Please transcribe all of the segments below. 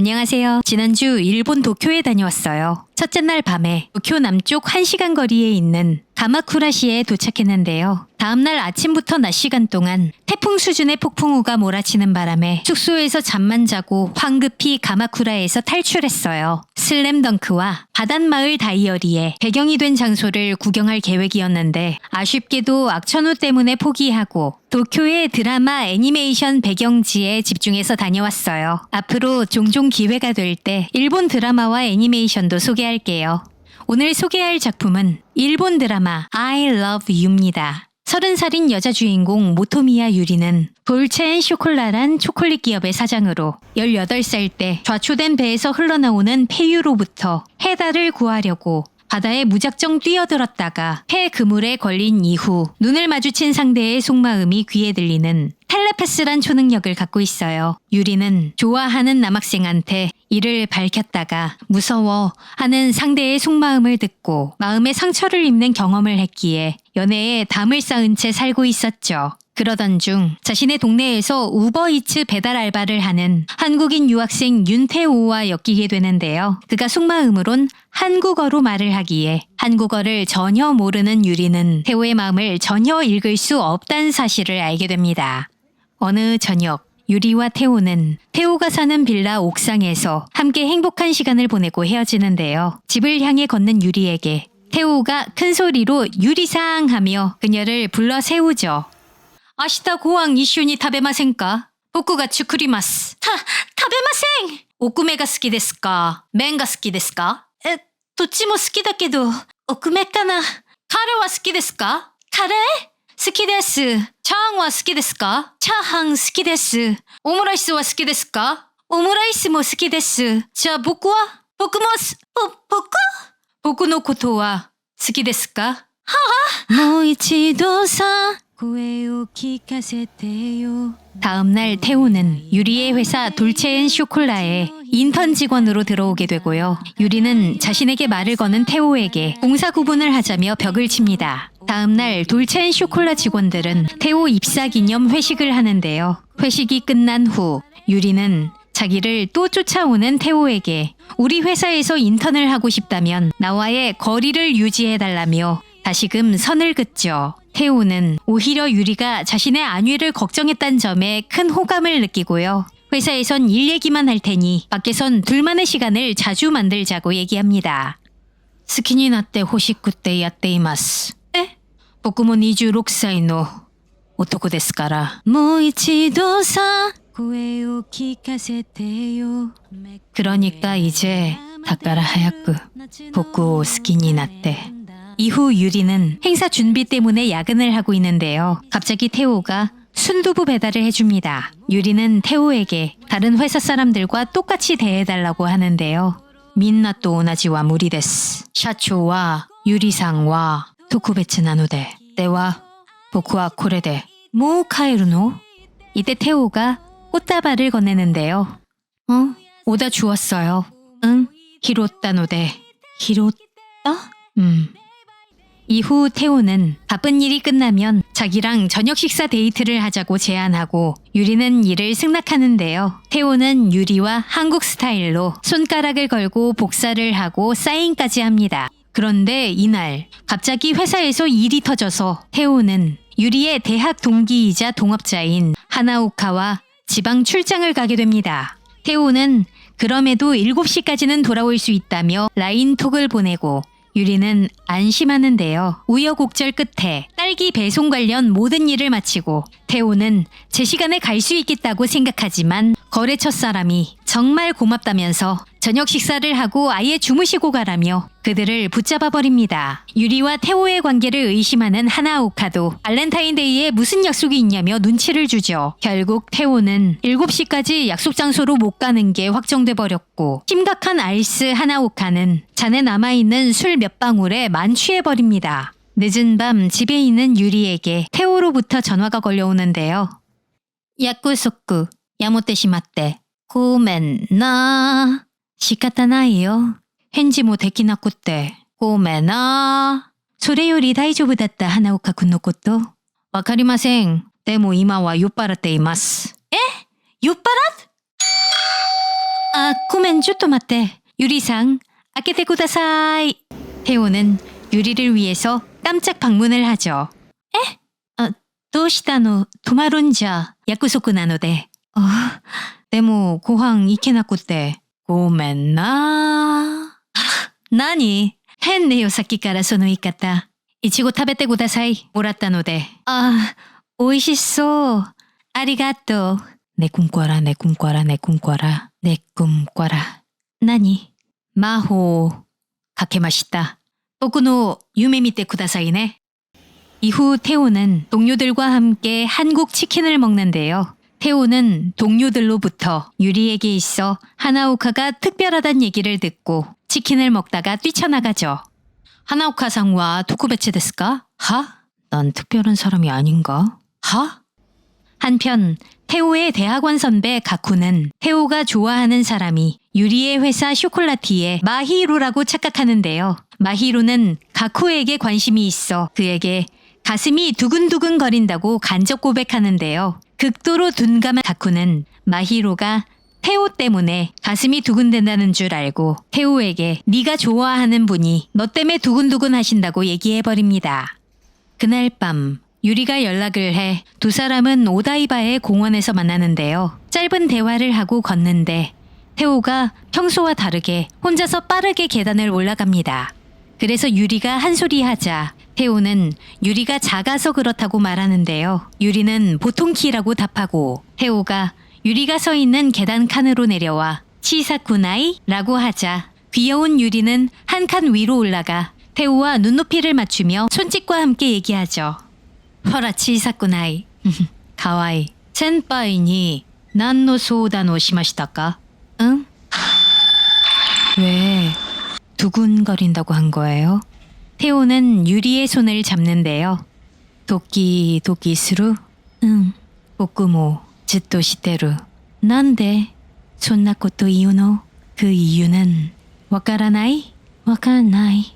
안녕하세요. 지난주 일본 도쿄에 다녀왔어요. 첫째 날 밤에 도쿄 남쪽 1시간 거리에 있는 가마쿠라시에 도착했는데요. 다음날 아침부터 낮 시간 동안 태풍 수준의 폭풍우가 몰아치는 바람에 숙소에서 잠만 자고 황급히 가마쿠라에서 탈출했어요. 슬램덩크와 바닷마을 다이어리에 배경이 된 장소를 구경할 계획이었는데 아쉽게도 악천후 때문에 포기하고 도쿄의 드라마 애니메이션 배경지에 집중해서 다녀왔어요. 앞으로 종종 기회가 될 때 일본 드라마와 애니메이션도 소개할게요. 오늘 소개할 작품은 일본 드라마 I Love You입니다. 30살인 여자 주인공 모토미야 유리는 돌체앤쇼콜라란 초콜릿 기업의 사장으로 18살 때 좌초된 배에서 흘러나오는 폐유로부터 해달을 구하려고 바다에 무작정 뛰어들었다가 폐 그물에 걸린 이후 눈을 마주친 상대의 속마음이 귀에 들리는 텔레패스란 초능력을 갖고 있어요. 유리는 좋아하는 남학생한테 이를 밝혔다가 무서워 하는 상대의 속마음을 듣고 마음의 상처를 입는 경험을 했기에 연애에 담을 쌓은 채 살고 있었죠. 그러던 중 자신의 동네에서 우버이츠 배달 알바를 하는 한국인 유학생 윤태호와 엮이게 되는데요. 그가 속마음으론 한국어로 말을 하기에 한국어를 전혀 모르는 유리는 태호의 마음을 전혀 읽을 수 없다는 사실을 알게 됩니다. 어느 저녁 유리와 태호는 태호가 사는 빌라 옥상에서 함께 행복한 시간을 보내고 헤어지는데요. 집을 향해 걷는 유리에게 태호가 큰 소리로 유리상 하며 그녀를 불러 세우죠. 아시타 고항 이슈니 타베마센까? 보쿠가 추크리마스. 타베마센! 오쿠메가 스키 데스까? 맨가 스키 데스까?どっちも好きだけど、お米かな。カレーは好きですか？カレー？好きです。チャーハンは好きですか？チャーハン好きです。オムライスは好きですか？オムライスも好きです。じゃあ僕は？僕のことは好きですか？はあ？もう一度さ。 다음날 태호는 유리의 회사 돌체앤쇼콜라에 인턴 직원으로 들어오게 되고요. 유리는 자신에게 말을 거는 태호에게 공사 구분을 하자며 벽을 칩니다. 다음날 돌체앤쇼콜라 직원들은 태호 입사 기념 회식을 하는데요. 회식이 끝난 후 유리는 자기를 또 쫓아오는 태호에게 우리 회사에서 인턴을 하고 싶다면 나와의 거리를 유지해달라며 다시금 선을 긋죠. 태호는 오히려 유리가 자신의 안위를 걱정했다는 점에 큰 호감을 느끼고요. 회사에선 일 얘기만 할 테니 밖에선 둘만의 시간을 자주 만들자고 얘기합니다. 스키니 나때 호시쿠 때 야떼이마스. 에? 僕も26歳の男ですから. もう一度さ 그러니까 이제 다까라 하야쿠 보쿠 스키니 나때. 이후 유리는 행사 준비 때문에 야근을 하고 있는데요. 갑자기 태호가 순두부 배달을 해줍니다. 유리는 태호에게 다른 회사 사람들과 똑같이 대해달라고 하는데요. 민나 또 오나지와 무리 데스. 샤초와 유리상와 토쿠베츠 나노데. 때와 보쿠와 코레데. 뭐 카에루노? 이때 태호가 꽃다발을 건네는데요. 오다 주웠어요. 응? 히로따노데. 히로따? 이후 태호는 바쁜 일이 끝나면 자기랑 저녁 식사 데이트를 하자고 제안하고 유리는 이를 승낙하는데요. 태호는 유리와 한국 스타일로 손가락을 걸고 복사를 하고 사인까지 합니다. 그런데 이날 갑자기 회사에서 일이 터져서 태호는 유리의 대학 동기이자 동업자인 하나오카와 지방 출장을 가게 됩니다. 태호는 그럼에도 7시까지는 돌아올 수 있다며 라인톡을 보내고 유리는 안심하는데요. 우여곡절 끝에 딸기 배송 관련 모든 일을 마치고 태호는 제 시간에 갈 수 있겠다고 생각하지만 거래처 사람이 정말 고맙다면서 저녁 식사를 하고 아예 주무시고 가라며 그들을 붙잡아버립니다. 유리와 태호의 관계를 의심하는 하나오카도 발렌타인데이에 무슨 약속이 있냐며 눈치를 주죠. 결국 태호는 7시까지 약속 장소로 못 가는 게 확정돼 버렸고 심각한 알스 하나오카는 잔에 남아있는 술 몇 방울에 만취해버립니다. 늦은 밤 집에 있는 유리에게 태호로부터 전화가 걸려오는데요. 야쿠소쿠 야모테시마떼 고멘 나 시카타 나이요. 헨지 모 데키나쿠떼 고멘 나. それより大丈夫だった花岡くんのこと。わかりません。でも今は酔っ払っています。え？酔っ払っ 아, 고멘, ちょっと待って. 유리상, 開けてください. 태호는 유리를 위해서 깜짝 방문을 하죠. 에? どうしたの? 泊まるんじゃ約束なので. でもご飯行けなくてごめんな。何？変ねよ、さっきからその言い方。いちご食べてください。もらったので。美味しそう。ありがとう。ねくんこらねくんこらねくんこらねくんこら。何？魔法をかけました。僕の夢見てくださいね。 이후 태호는 동료들과 함께 한국 치킨을 먹는데요. 태호는 동료들로부터 유리에게 있어 하나오카가 특별하단 얘기를 듣고 치킨을 먹다가 뛰쳐나가죠. 하나오카 상와 도쿠베츠 데스까? 하? 난 특별한 사람이 아닌가? 하? 한편 태호의 대학원 선배 가쿠는 태호가 좋아하는 사람이 유리의 회사 쇼콜라티의 마히로라고 착각하는데요. 마히로는 가쿠에게 관심이 있어 그에게 가슴이 두근두근 거린다고 간접 고백하는데요. 극도로 둔감한 가쿠는 마히로가 태호 때문에 가슴이 두근댄다는 줄 알고 태호에게 네가 좋아하는 분이 너 때문에 두근두근 하신다고 얘기해버립니다. 그날 밤 유리가 연락을 해 두 사람은 오다이바의 공원에서 만나는데요. 짧은 대화를 하고 걷는데 태호가 평소와 다르게 혼자서 빠르게 계단을 올라갑니다. 그래서 유리가 한 소리 하자 태호는 유리가 작아서 그렇다고 말하는데요. 유리는 보통 키라고 답하고 태호가 유리가 서 있는 계단 칸으로 내려와 치사쿠나이? 라고 하자 귀여운 유리는 한 칸 위로 올라가 태호와 눈높이를 맞추며 손짓과 함께 얘기하죠. 허라 치사쿠나이. 가와이. 센파이니 난노 소다노 시마시다까? 응? 왜 두근거린다고 한 거예요? 태호는 유리의 손을 잡는데요. 도끼 스루? 응. 보쿠모 짓도 시테루. 난데? 존나 것도 이유노? 그 이유는 와카라나이? 와카라나이.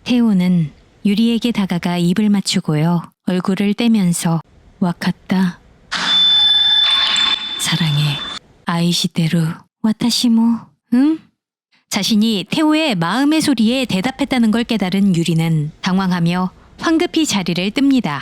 태호는 유리에게 다가가 입을 맞추고요. 얼굴을 떼면서 와카타. 사랑해. 아이시테루. 와타시모. 응? 자신이 태호의 마음의 소리에 대답했다는 걸 깨달은 유리는 당황하며 황급히 자리를 뜹니다.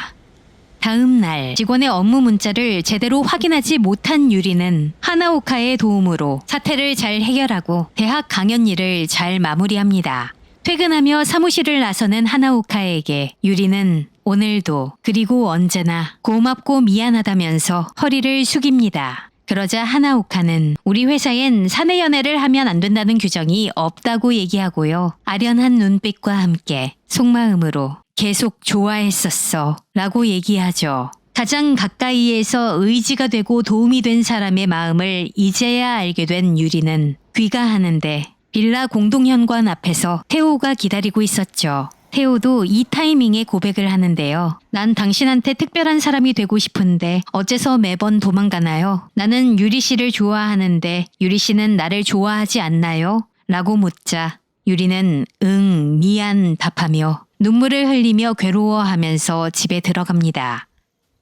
다음 날 직원의 업무 문자를 제대로 확인하지 못한 유리는 하나오카의 도움으로 사태를 잘 해결하고 대학 강연 일을 잘 마무리합니다. 퇴근하며 사무실을 나서는 하나오카에게 유리는 오늘도 그리고 언제나 고맙고 미안하다면서 허리를 숙입니다. 그러자 하나오카는 우리 회사엔 사내 연애를 하면 안 된다는 규정이 없다고 얘기하고요. 아련한 눈빛과 함께 속마음으로 계속 좋아했었어 라고 얘기하죠. 가장 가까이에서 의지가 되고 도움이 된 사람의 마음을 이제야 알게 된 유리는 귀가하는데 빌라 공동현관 앞에서 태호가 기다리고 있었죠. 태호도 이 타이밍에 고백을 하는데요. 난 당신한테 특별한 사람이 되고 싶은데 어째서 매번 도망가나요? 나는 유리 씨를 좋아하는데 유리 씨는 나를 좋아하지 않나요? 라고 묻자 유리는 응, 미안 답하며 눈물을 흘리며 괴로워하면서 집에 들어갑니다.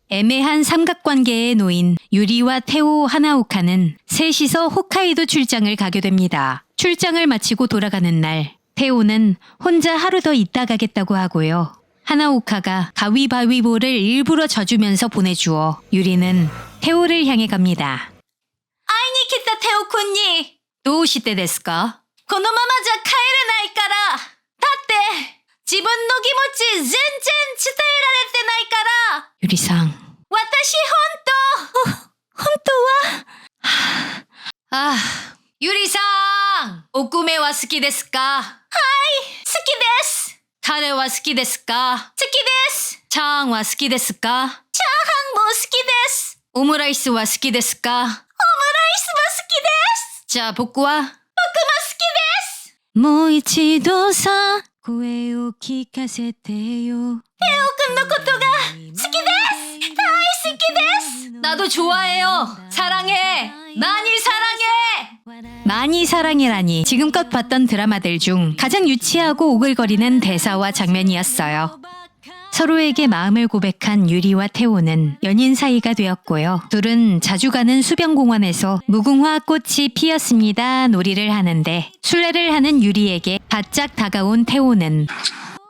애매한 삼각관계에 놓인 유리와 태호 하나오카는 셋이서 홋카이도 출장을 가게 됩니다. 출장을 마치고 돌아가는 날 태호는 혼자 하루 더 있다 가겠다고 하고요. 하나오카가 가위바위보를 일부러 져주면서 보내주어 유리는 태호를 향해 갑니다. 아이니키타 태호君に どうしてですか?このままじゃ帰れないから。だって自分の気持ち全然伝えられてないから。 유리상. 私本当は유리상! お米は好きですか?はい、好きです。タレは好きですか?好きです。チャーハンは好きですか?チャーハンも好きです。オムライスは好きですか?オムライスも好きです。じゃあ僕は?僕も好きです。もう一度さ、声を聞かせてよ。태호君のことが好きです。大好きです。나도 좋아해요. 사랑해. 많이 사랑해. 많이 사랑해라니 지금껏 봤던 드라마들 중 가장 유치하고 오글거리는 대사와 장면이었어요. 서로에게 마음을 고백한 유리와 태호는 연인 사이가 되었고요. 둘은 자주 가는 수변공원에서 무궁화 꽃이 피었습니다 놀이를 하는데 술래를 하는 유리에게 바짝 다가온 태호는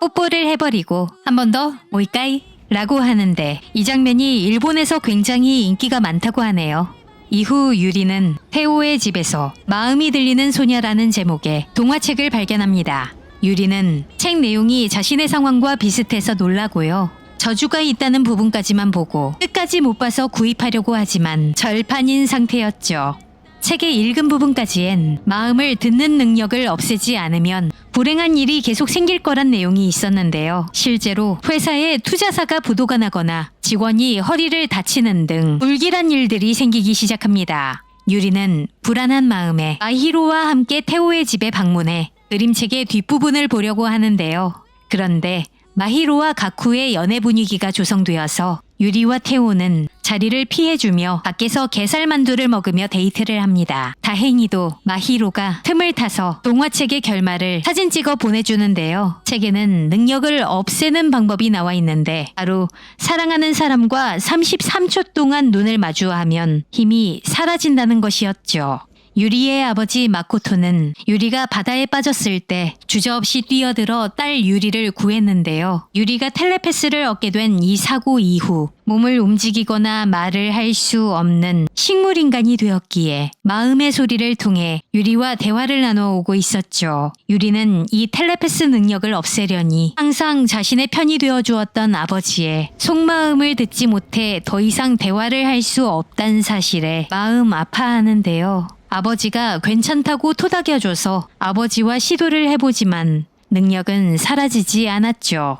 뽀뽀를 해버리고 한 번 더 모이까이? 라고 하는데 이 장면이 일본에서 굉장히 인기가 많다고 하네요. 이후 유리는 태호의 집에서 마음이 들리는 소녀라는 제목의 동화책을 발견합니다. 유리는 책 내용이 자신의 상황과 비슷해서 놀라고요. 저주가 있다는 부분까지만 보고 끝까지 못 봐서 구입하려고 하지만 절판인 상태였죠. 책의 읽은 부분까지엔 마음을 듣는 능력을 없애지 않으면 불행한 일이 계속 생길 거란 내용이 있었는데요. 실제로 회사에 투자사가 부도가 나거나 직원이 허리를 다치는 등 불길한 일들이 생기기 시작합니다. 유리는 불안한 마음에 마히로와 함께 태호의 집에 방문해 그림책의 뒷부분을 보려고 하는데요. 그런데 마히로와 가쿠의 연애 분위기가 조성되어서 유리와 태호는 자리를 피해주며 밖에서 게살만두를 먹으며 데이트를 합니다. 다행히도 마히로가 틈을 타서 동화책의 결말을 사진 찍어 보내주는데요. 책에는 능력을 없애는 방법이 나와 있는데 바로 사랑하는 사람과 33초 동안 눈을 마주하면 힘이 사라진다는 것이었죠. 유리의 아버지 마코토는 유리가 바다에 빠졌을 때 주저없이 뛰어들어 딸 유리를 구했는데요. 유리가 텔레패스를 얻게 된 이 사고 이후 몸을 움직이거나 말을 할 수 없는 식물인간이 되었기에 마음의 소리를 통해 유리와 대화를 나눠오고 있었죠. 유리는 이 텔레패스 능력을 없애려니 항상 자신의 편이 되어주었던 아버지의 속마음을 듣지 못해 더 이상 대화를 할 수 없다는 사실에 마음 아파하는데요. 아버지가 괜찮다고 토닥여줘서 아버지와 시도를 해보지만 능력은 사라지지 않았죠.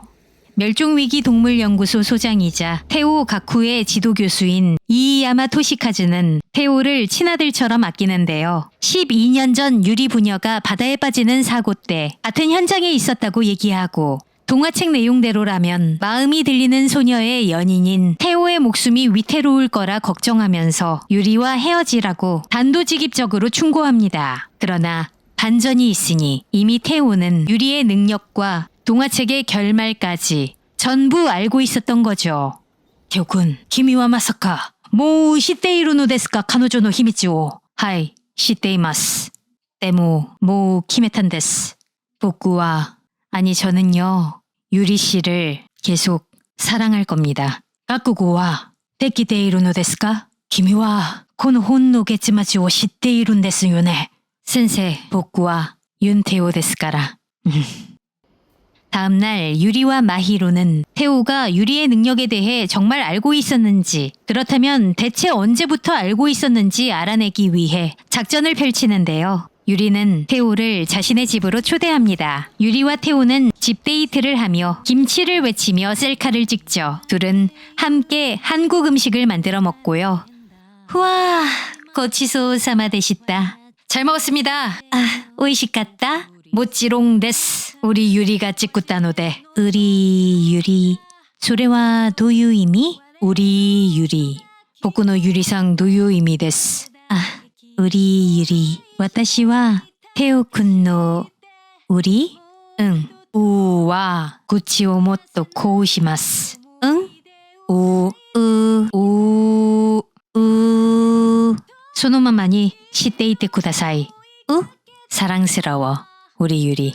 멸종위기 동물연구소 소장이자 태오 가쿠의 지도교수인 이이야마 토시카즈는 태오를 친아들처럼 아끼는데요. 12년 전 유리 부녀가 바다에 빠지는 사고 때 같은 현장에 있었다고 얘기하고 동화책 내용대로라면 마음이 들리는 소녀의 연인인 태호의 목숨이 위태로울 거라 걱정하면서 유리와 헤어지라고 단도직입적으로 충고합니다. 그러나 반전이 있으니 이미 태호는 유리의 능력과 동화책의 결말까지 전부 알고 있었던 거죠. 태호군, 키미와 마사카 모우 시테이루노 데스까 카노조노 히미츠오 하이 시테이마스 데모 모우 키메탄 데스 복구와 아니 저는요 유리 씨를 계속 사랑할 겁니다. 가쿠고와 데키테이루노 데스까? 키미와 코노 혼노 게츠마치오 시테이룬 데스 요네. 센세 복구와 윤태호 데스까라. 다음날 유리와 마히로는 태호가 유리의 능력에 대해 정말 알고 있었는지 그렇다면 대체 언제부터 알고 있었는지 알아내기 위해 작전을 펼치는데요. 유리는 태호를 자신의 집으로 초대합니다. 유리와 태호는 집 데이트를 하며 김치를 외치며 셀카를 찍죠. 둘은 함께 한국 음식을 만들어 먹고요. 우와, 고치소 사마 되시다. 잘 먹었습니다. 아, 오이시까다. 모찌롱 데스. 우리 유리가 찍고たので. 우리 유리. それはどういう意味? 우리 유리. 僕の유리상どういう意味です. 아, 우리 유리. 私はテオくんのウリ? 응. うは口をもっとこうします. 응? そのままにしていてください. 사랑스러워. 우리 유리.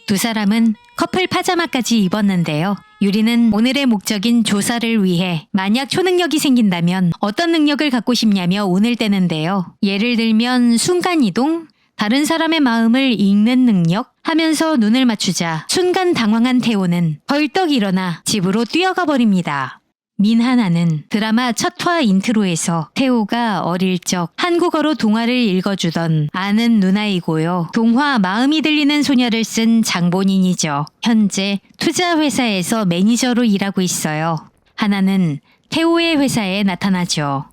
두 사람은 커플 파자마까지 입었는데요. 유리는 오늘의 목적인 조사를 위해 만약 초능력이 생긴다면 어떤 능력을 갖고 싶냐며 운을 떼는데요. 예를 들면 순간이동, 다른 사람의 마음을 읽는 능력 하면서 눈을 맞추자 순간 당황한 태호는 벌떡 일어나 집으로 뛰어가 버립니다. 민하나는 드라마 첫 화 인트로에서 태호가 어릴 적 한국어로 동화를 읽어주던 아는 누나이고요. 동화 마음이 들리는 소녀를 쓴 장본인이죠. 현재 투자회사에서 매니저로 일하고 있어요. 하나는 태호의 회사에 나타나죠.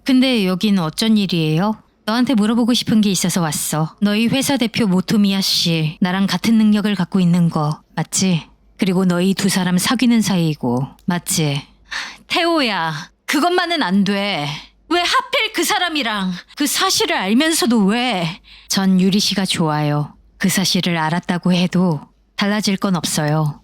근데 여긴 어쩐 일이에요? 너한테 물어보고 싶은 게 있어서 왔어. 너희 회사 대표 모토미야 씨 나랑 같은 능력을 갖고 있는 거 맞지? 그리고 너희 두 사람 사귀는 사이이고 맞지? 태호야, 그것만은 안 돼. 왜 하필 그 사람이랑 그 사실을 알면서도 왜? 전 유리 씨가 좋아요. 그 사실을 알았다고 해도 달라질 건 없어요.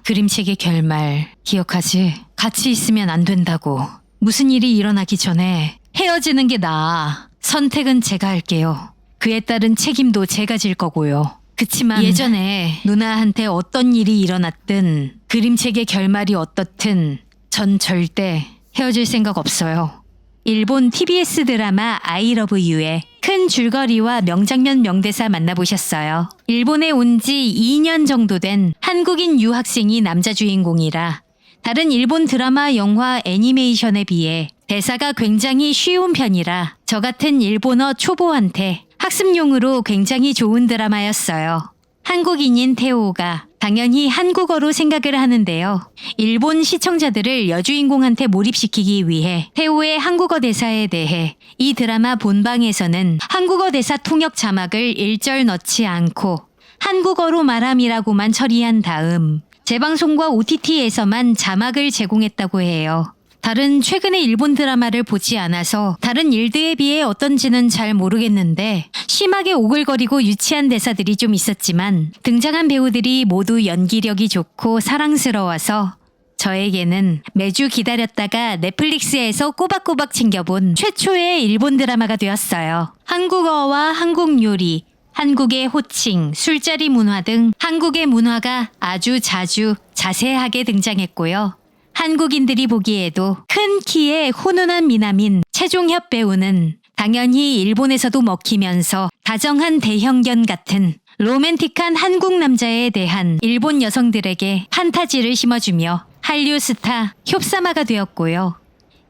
그림책의 결말 기억하지? 같이 있으면 안 된다고. 무슨 일이 일어나기 전에 헤어지는 게 나아. 선택은 제가 할게요. 그에 따른 책임도 제가 질 거고요. 그치만 예전에 누나한테 어떤 일이 일어났든 그림책의 결말이 어떻든 전 절대 헤어질 생각 없어요. 일본 TBS 드라마 I Love You의 큰 줄거리와 명장면 명대사 만나보셨어요. 일본에 온 지 2년 정도 된 한국인 유학생이 남자 주인공이라 다른 일본 드라마, 영화, 애니메이션에 비해 대사가 굉장히 쉬운 편이라 저 같은 일본어 초보한테 학습용으로 굉장히 좋은 드라마였어요. 한국인인 태호가 당연히 한국어로 생각을 하는데요. 일본 시청자들을 여주인공한테 몰입시키기 위해 태호의 한국어 대사에 대해 이 드라마 본방에서는 한국어 대사 통역 자막을 일절 넣지 않고 한국어로 말함이라고만 처리한 다음 재방송과 OTT에서만 자막을 제공했다고 해요. 다른 최근의 일본 드라마를 보지 않아서 다른 일들에 비해 어떤지는 잘 모르겠는데 심하게 오글거리고 유치한 대사들이 좀 있었지만 등장한 배우들이 모두 연기력이 좋고 사랑스러워서 저에게는 매주 기다렸다가 넷플릭스에서 꼬박꼬박 챙겨본 최초의 일본 드라마가 되었어요. 한국어와 한국 요리, 한국의 호칭, 술자리 문화 등 한국의 문화가 아주 자주 자세하게 등장했고요. 한국인들이 보기에도 큰 키의 훈훈한 미남인 최종협 배우는 당연히 일본에서도 먹히면서 다정한 대형견 같은 로맨틱한 한국 남자에 대한 일본 여성들에게 판타지를 심어주며 한류 스타 효사마가 되었고요.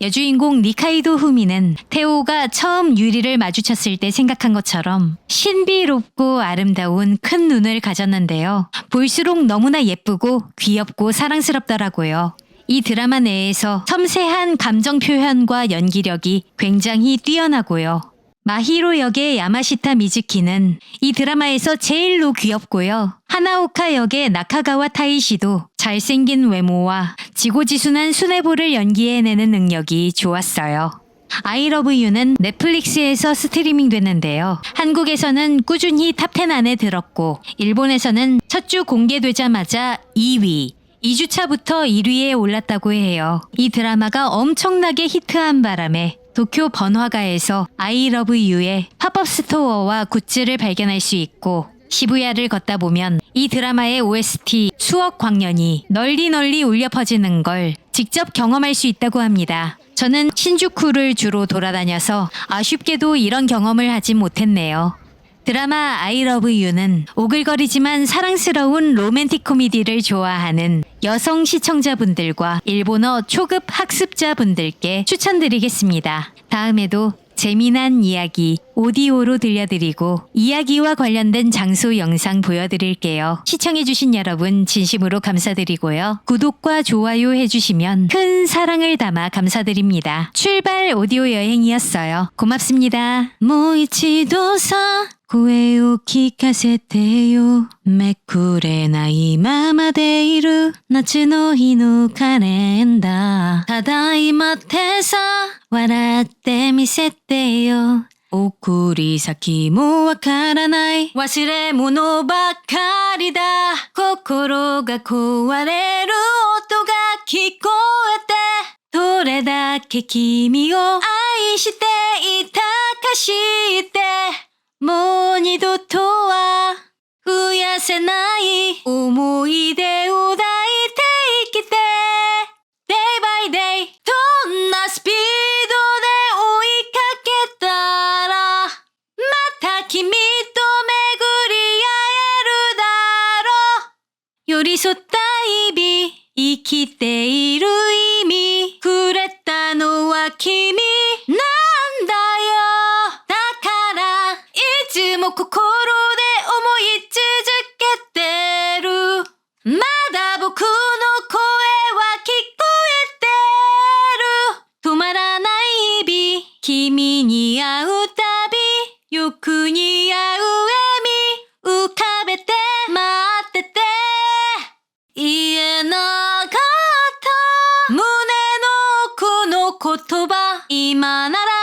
여주인공 니카이도 후미는 태호가 처음 유리를 마주쳤을 때 생각한 것처럼 신비롭고 아름다운 큰 눈을 가졌는데요. 볼수록 너무나 예쁘고 귀엽고 사랑스럽더라고요. 이 드라마 내에서 섬세한 감정 표현과 연기력이 굉장히 뛰어나고요. 마히로 역의 야마시타 미즈키는 이 드라마에서 제일로 귀엽고요. 하나오카 역의 나카가와 타이시도 잘생긴 외모와 지고지순한 수뇌부를 연기해내는 능력이 좋았어요. I Love You는 넷플릭스에서 스트리밍 됐는데요. 한국에서는 꾸준히 탑10 안에 들었고 일본에서는 첫 주 공개되자마자 2위, 2주차부터 1위에 올랐다고 해요. 이 드라마가 엄청나게 히트한 바람에 도쿄 번화가에서 I Love You의 팝업 스토어와 굿즈를 발견할 수 있고 시부야를 걷다 보면 이 드라마의 OST 수억 광년이 널리 울려 퍼지는 걸 직접 경험할 수 있다고 합니다. 저는 신주쿠를 주로 돌아다녀서 아쉽게도 이런 경험을 하진 못했네요. 드라마 I Love You는 오글거리지만 사랑스러운 로맨틱 코미디를 좋아하는 여성 시청자분들과 일본어 초급 학습자분들께 추천드리겠습니다. 다음에도 재미난 이야기 오디오로 들려드리고 이야기와 관련된 장소 영상 보여드릴게요. 시청해주신 여러분 진심으로 감사드리고요. 구독과 좋아요 해주시면 큰 사랑을 담아 감사드립니다. 출발 오디오 여행이었어요. 고맙습니다. 모이치도사 声を聞かせてよめくれないままでいる夏の日のカレンダーただいまってさ笑ってみせてよ送り先もわからない忘れ物ばっかりだ心が壊れる音が聞こえてどれだけ君を愛していたか知ってもう二度とは増やせない思い出を抱いて生きて Day by day どんなスピードで追いかけたらまた君と巡り会えるだろう寄り添った日々生きている意味くれたのは君なんだよいつも心で思い続けてるまだ僕の声は聞こえてる止まらない日々君に会うたびよく似合う笑み浮かべて待ってて言えなかった胸の奥の言葉今なら